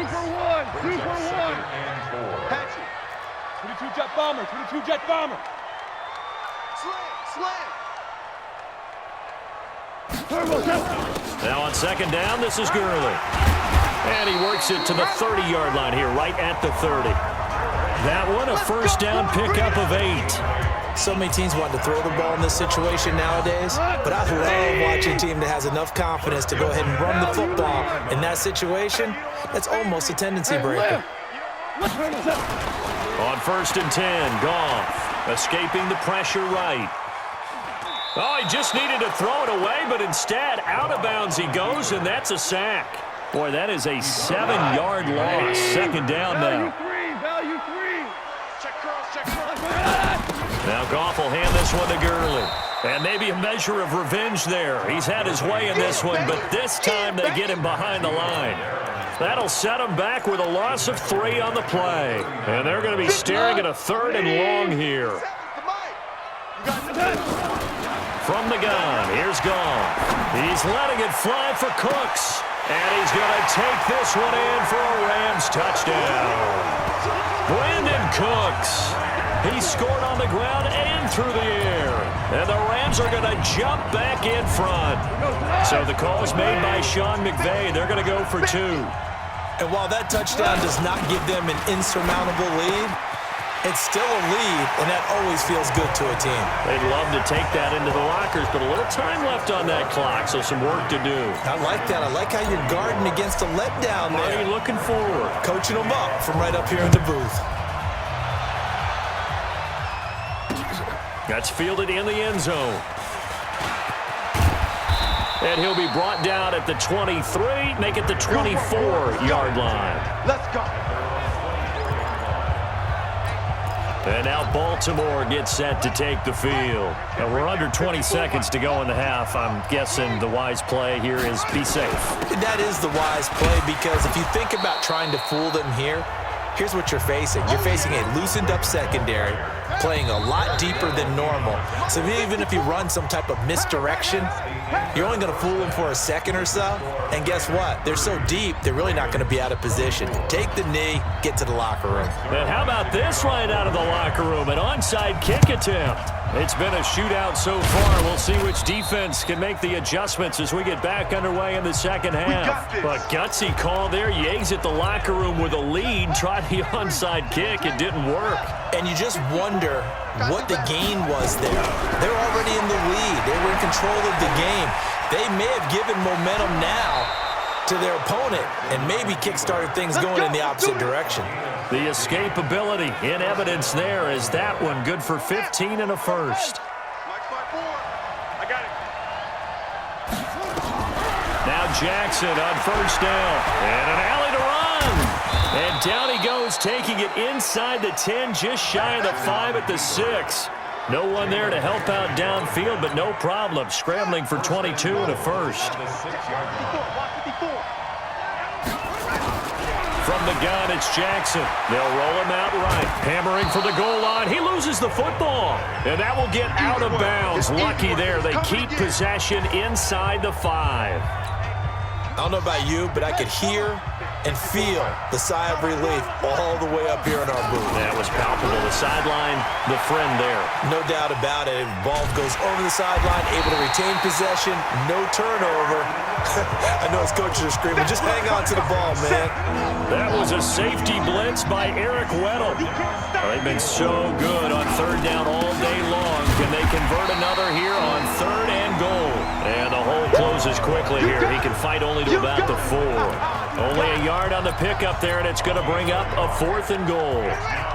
2 for 1. Patch it. 22 jet bomber. 22 jet bomber. Now on second down, this is Gurley. And he works it to the 30-yard line here, right at the 30. That one, a first down pickup of 8. So many teams want to throw the ball in this situation nowadays, but I love watching a team that has enough confidence to go ahead and run the football. In that situation, that's almost a tendency breaker. On first and 10, Goff escaping the pressure right. Oh, he just needed to throw it away, but instead, out of bounds he goes, and that's a sack. Boy, that is a 7-yard loss. Second down now. Value 3. Check cross. Now Goff will hand this one to Gurley. And maybe a measure of revenge there. He's had his way in this one, but this time they get him behind the line. That'll set him back with a loss of 3 on the play. And they're going to be staring at a 3rd and long here. From the gun, here's Goff. He's letting it fly for Cooks. And he's going to take this one in for a Rams touchdown. Brandon Cooks. He scored on the ground and through the air. And the Rams are going to jump back in front. So the call is made by Sean McVay. They're going to go for 2. And while that touchdown does not give them an insurmountable lead, it's still a lead, and that always feels good to a team. They'd love to take that into the lockers, but a little time left on that clock, so some work to do. I like that. I like how you're guarding against a letdown there. Are you looking forward? Coaching them up from right up here in the booth. That's fielded in the end zone. And he'll be brought down at the 23, make it the 24-yard line. Let's go. And now Baltimore gets set to take the field. And we're under 20 seconds to go in the half. I'm guessing the wise play here is be safe. That is the wise play, because if you think about trying to fool them here, here's what you're facing. You're facing a loosened up secondary, playing a lot deeper than normal. So even if you run some type of misdirection, you're only going to fool them for a second or so. And guess what? They're so deep, they're really not going to be out of position. Take the knee, get to the locker room. And how about this right out of the locker room? An onside kick attempt. It's been a shootout so far. We'll see which defense can make the adjustments as we get back underway in the second half. But gutsy call there. Yates at the locker room with a lead. Tried the onside kick. It didn't work. And you just wonder what the gain was there. They're already in the lead. They were in control of the game. They may have given momentum now to their opponent and maybe kick-started things going in the opposite direction. The escapability in evidence there is that one good for 15 and a first. I got it. Now Jackson on first down. And an alley to run. And down he goes, taking it inside the 10, just shy of the 5 at the 6. No one there to help out downfield, but no problem. Scrambling for 22 and a first. From the gun, it's Jackson. They'll roll him out right. Hammering for the goal line. He loses the football. And that will get out of bounds. Lucky there. They keep possession inside the 5. I don't know about you, but I could hear and feel the sigh of relief all the way up here in our booth. That was palpable. The sideline, the friend there. No doubt about it. Ball goes over the sideline, able to retain possession, no turnover. I know his coaches are screaming, just hang on to the ball, man. That was a safety blitz by Eric Weddle. They've been so good on third down all day long. Can they convert another here on 3rd and goal? And the hole closes quickly here. He can fight only to about the 4. Only a yard on the pickup there, and it's going to bring up a 4th and goal.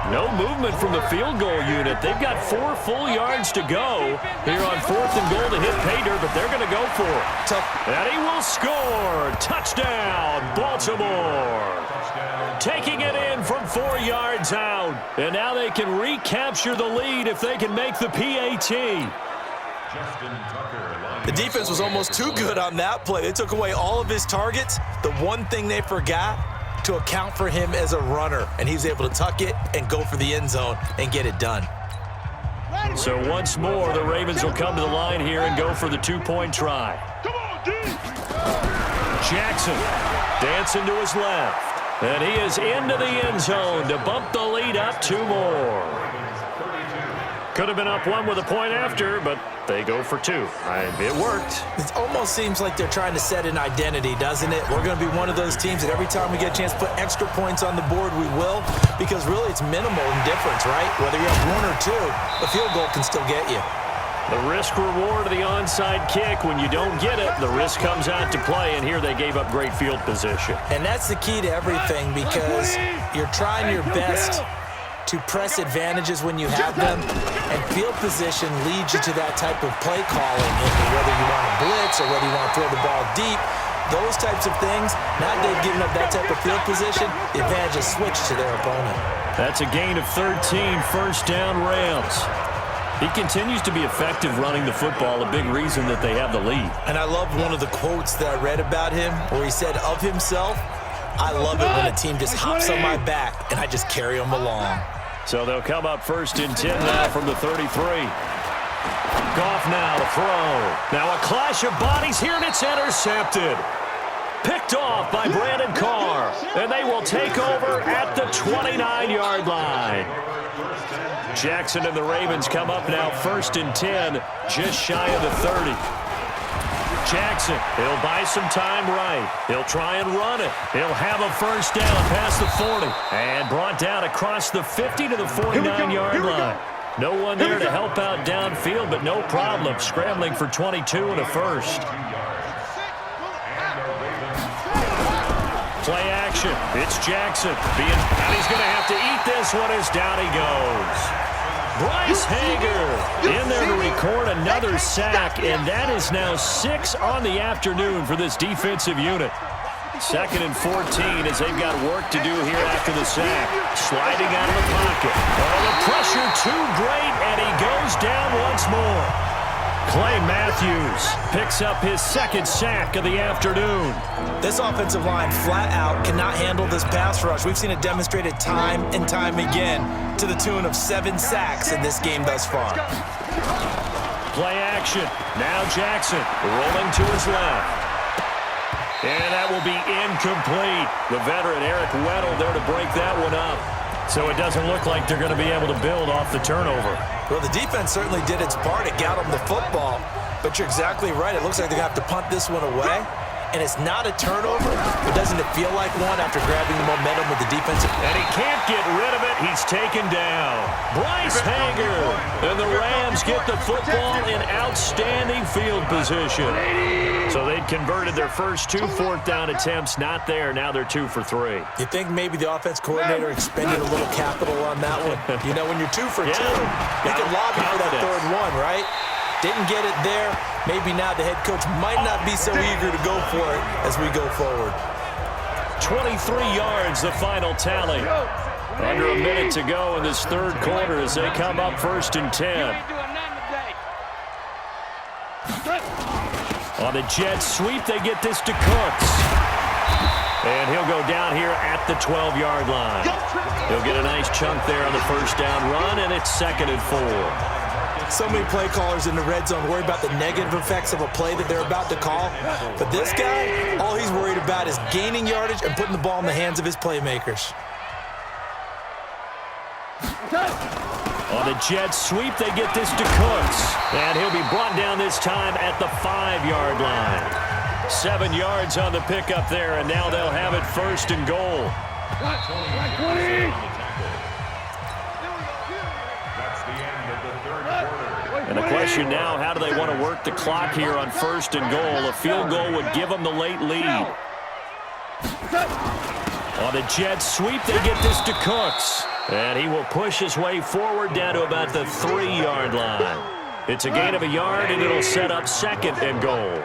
No movement from the field goal unit. They've got 4 full yards to go here on 4th and goal to hit pay dirt, but they're going to go for it. And he will score. Touchdown, Baltimore. Taking it in from 4 yards out. And now they can recapture the lead if they can make the PAT. The defense was almost too good on that play. They took away all of his targets. The one thing they forgot, to account for him as a runner. And he's able to tuck it and go for the end zone and get it done. So once more, the Ravens will come to the line here and go for the 2-point try. Jackson dancing to his left. And he is into the end zone to bump the lead up 2 more. Could have been up 1 with a point after, but they go for 2. It worked. It almost seems like they're trying to set an identity, doesn't it? We're going to be one of those teams that every time we get a chance to put extra points on the board, we will, because really it's minimal in difference, right? Whether you have 1 or 2, a field goal can still get you. The risk-reward of the onside kick, when you don't get it, the risk comes out to play, and here they gave up great field position. And that's the key to everything, because you're trying your best to press advantages when you have them, and field position leads you to that type of play calling, and whether you want to blitz or whether you want to throw the ball deep, those types of things. Now they've given up that type of field position, the advantage is switched to their opponent. That's a gain of 13, first down Rams. He continues to be effective running the football, a big reason that they have the lead. And I love one of the quotes that I read about him where he said of himself, I love it when a team just hops on my back and I just carry them along. So they'll come up first and 10 now from the 33. Goff now to throw. Now a clash of bodies here, and it's intercepted. Picked off by Brandon Carr, and they will take over at the 29-yard line. Jackson and the Ravens come up now first and 10, just shy of the 30. Jackson, he'll buy some time right. He'll try and run it. He'll have a first down past the 40. And brought down across the 50 to the 49-yard line. No one there to help out downfield, but no problem. Scrambling for 22 and a first. Play action. It's Jackson. And he's going to have to eat this one as down he goes. Bryce Hager in there to record another sack, and that is now 6 on the afternoon for this defensive unit. 2nd and 14 as they've got work to do here after the sack. Sliding out of the pocket. Oh, the pressure too great, and he goes down once more. Clay Matthews picks up his 2nd sack of the afternoon. This offensive line flat out cannot handle this pass rush. We've seen it demonstrated time and time again to the tune of 7 sacks in this game thus far. Play action. Now Jackson rolling to his left. And that will be incomplete. The veteran Eric Weddle there to break that one up. So it doesn't look like they're going to be able to build off the turnover. Well, the defense certainly did its part. It got them the football. But you're exactly right. It looks like they're going to have to punt this one away. And it's not a turnover, but doesn't it feel like one after grabbing the momentum with the defensive? And he can't get rid of it. He's taken down. Bryce Hager. And the Rams get the football in outstanding field position. So they'd converted their first 2 4th-down attempts. Not there. Now they're 2 for 3. You think maybe the offense coordinator expended a little capital on that one? You know, when you're 2 for 2, you can lobby for that 3rd one, right? Didn't get it there. Maybe now the head coach might not be so eager to go for it as we go forward. 23 yards, the final tally. Under a minute to go in this 3rd quarter as they come up first and 10. On the jet sweep, they get this to Cooks. And he'll go down here at the 12-yard line. He'll get a nice chunk there on the first down run, and it's 2nd and 4. So many play callers in the red zone worry about the negative effects of a play that they're about to call. But this guy, all he's worried about is gaining yardage and putting the ball in the hands of his playmakers. On the jet sweep, they get this to Cooks. And he'll be brought down this time at the 5-yard line. 7 yards on the pickup there, and now they'll have it 1st and goal. And the question now, how do they want to work the clock here on 1st and goal? A field goal would give them the late lead. On the jet sweep, they get this to Cooks. And he will push his way forward down to about the 3-yard line. It's a gain of a yard, and it'll set up 2nd and goal.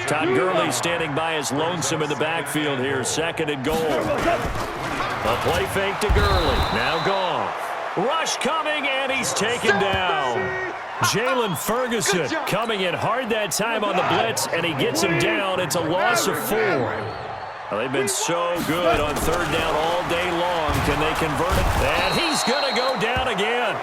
Todd Gurley standing by as lonesome in the backfield here, 2nd and goal. A play fake to Gurley. Now Goff. Rush coming, and he's taken down. Jalen Ferguson coming in hard that time on the blitz, and he gets him down. It's a loss of 4. Well, they've been so good on 3rd down all day long. Can they convert it? And he's going to go down again.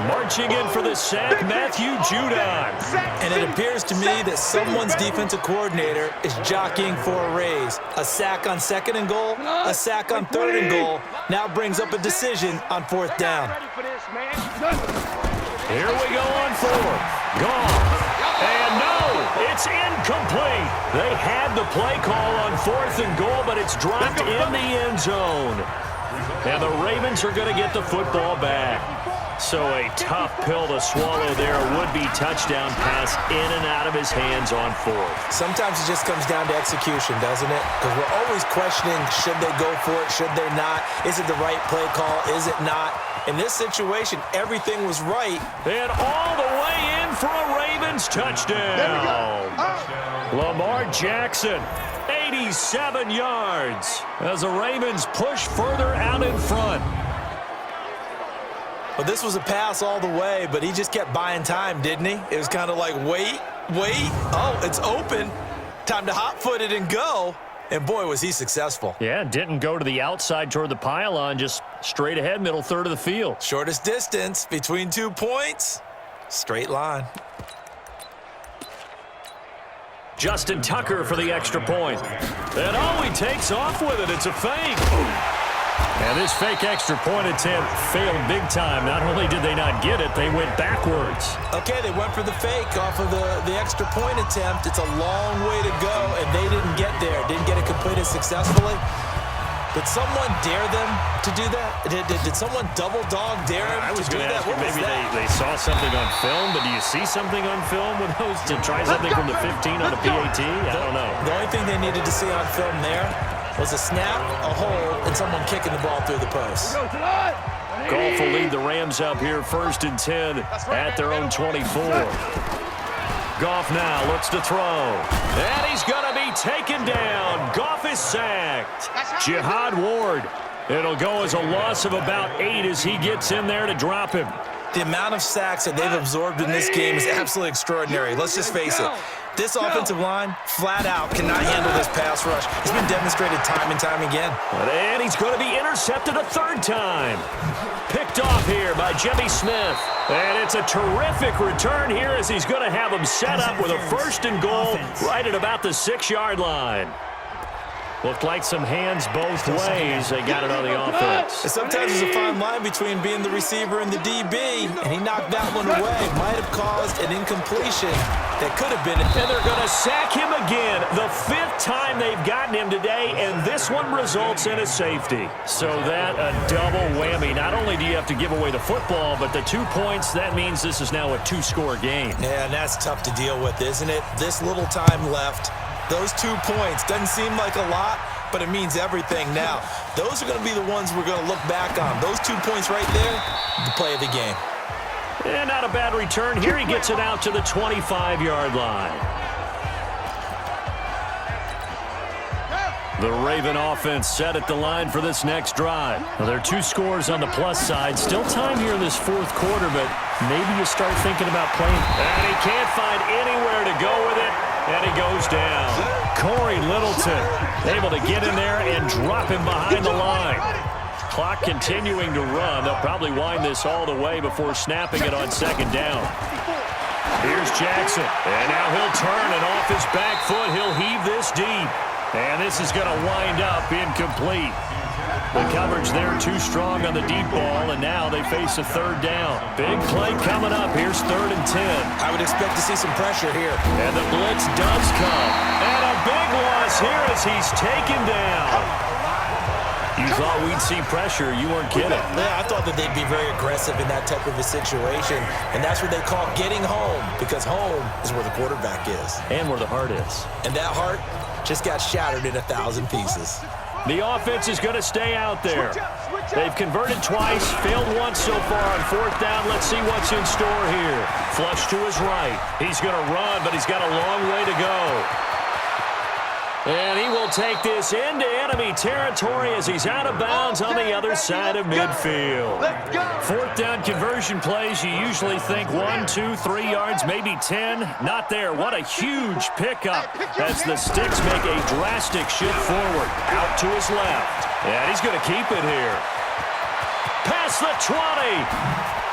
Marching in for the sack, Matthew Judon. And it appears to me that someone's defensive coordinator is jockeying for a raise. A sack on 2nd and goal, a sack on 3rd and goal. Now brings up a decision on 4th down. Here we go on 4th. Gone. And no, it's incomplete. They had the play call on 4th and goal, but it's dropped in the end zone. And the Ravens are going to get the football back. So a tough pill to swallow there. A would-be touchdown pass in and out of his hands on 4th. Sometimes it just comes down to execution, doesn't it? Because we're always questioning, should they go for it, should they not? Is it the right play call, is it not? In this situation, everything was right. And all the way in for a Ravens touchdown. Lamar Jackson, 87 yards as the Ravens push further out in front. Well, this was a pass all the way, but he just kept buying time, didn't he? It was kind of like, wait. Oh, it's open. Time to hot-foot it and go. And, boy, was he successful. Yeah, didn't go to the outside toward the pylon, just straight ahead, middle third of the field. Shortest distance between 2 points. Straight line. Justin Tucker for the extra point. And he takes off with it. It's a fake. And this fake extra point attempt failed big time. Not only did they not get it, they went backwards. Okay, they went for the fake off of the extra point attempt. It's a long way to go, and they didn't get there. Didn't get it completed successfully. Did someone dare them to do that? Did someone double-dog dare them to do that? Maybe they saw something on film, but do you see something on film with those to try something from the 15 on a PAT? I don't know. The only thing they needed to see on film there was a snap, a hold, and someone kicking the ball through the post. Goff will lead the Rams up here 1st and 10 at their own 24. Goff now looks to throw. And he's going to be taken down. Goff is sacked. Jihad Ward. It'll go as a loss of about 8 as he gets in there to drop him. The amount of sacks that they've absorbed in this game is absolutely extraordinary. Let's just face it. This offensive line, flat out, cannot handle this pass rush. It's been demonstrated time and time again. And he's going to be intercepted a 3rd time. Picked off here by Jimmy Smith. And it's a terrific return here as he's going to have him set up with a 1st and goal right at about the 6-yard line. Looked like some hands both ways. They got it on the offense. And sometimes there's a fine line between being the receiver and the DB, and he knocked that one away. Might have caused an incompletion that could have been. And they're going to sack him again. The 5th time they've gotten him today, and this one results in a safety. So that a double whammy. Not only do you have to give away the football, but the 2 points, that means this is now a 2-score game. Yeah, and that's tough to deal with, isn't it? This little time left. Those 2 points doesn't seem like a lot, but it means everything now. Those are going to be the ones we're going to look back on. Those 2 points right there, the play of the game. And not a bad return. Here he gets it out to the 25-yard line. The Raven offense set at the line for this next drive. Well, there are 2 scores on the plus side. Still time here in this 4th quarter, but maybe you start thinking about playing. And he can't find anywhere to go with it. And he goes down. Corey Littleton able to get in there and drop him behind the line. Clock continuing to run. They'll probably wind this all the way before snapping it on 2nd down. Here's Jackson. And now he'll turn, and off his back foot, he'll heave this deep. And this is going to wind up incomplete. The coverage there too strong on the deep ball, and now they face a 3rd down. Big play coming up. Here's 3rd and 10. I would expect to see some pressure here. And the blitz does come. And a big loss here as he's taken down. You thought we'd see pressure. You weren't kidding. Yeah, I thought that they'd be very aggressive in that type of a situation, and that's what they call getting home, because home is where the quarterback is. And where the heart is. And that heart just got shattered in 1,000 pieces. The offense is going to stay out there. They've converted twice, failed once so far on 4th down. Let's see what's in store here. Flush to his right. He's going to run, but he's got a long way to go. And he will take this into enemy territory as he's out of bounds on the other side of midfield. 4th down conversion plays, you usually think 1, 2, 3 yards, maybe 10. Not there. What a huge pickup as the sticks make a drastic shift forward. Out to his left. And he's going to keep it here. Past the 20.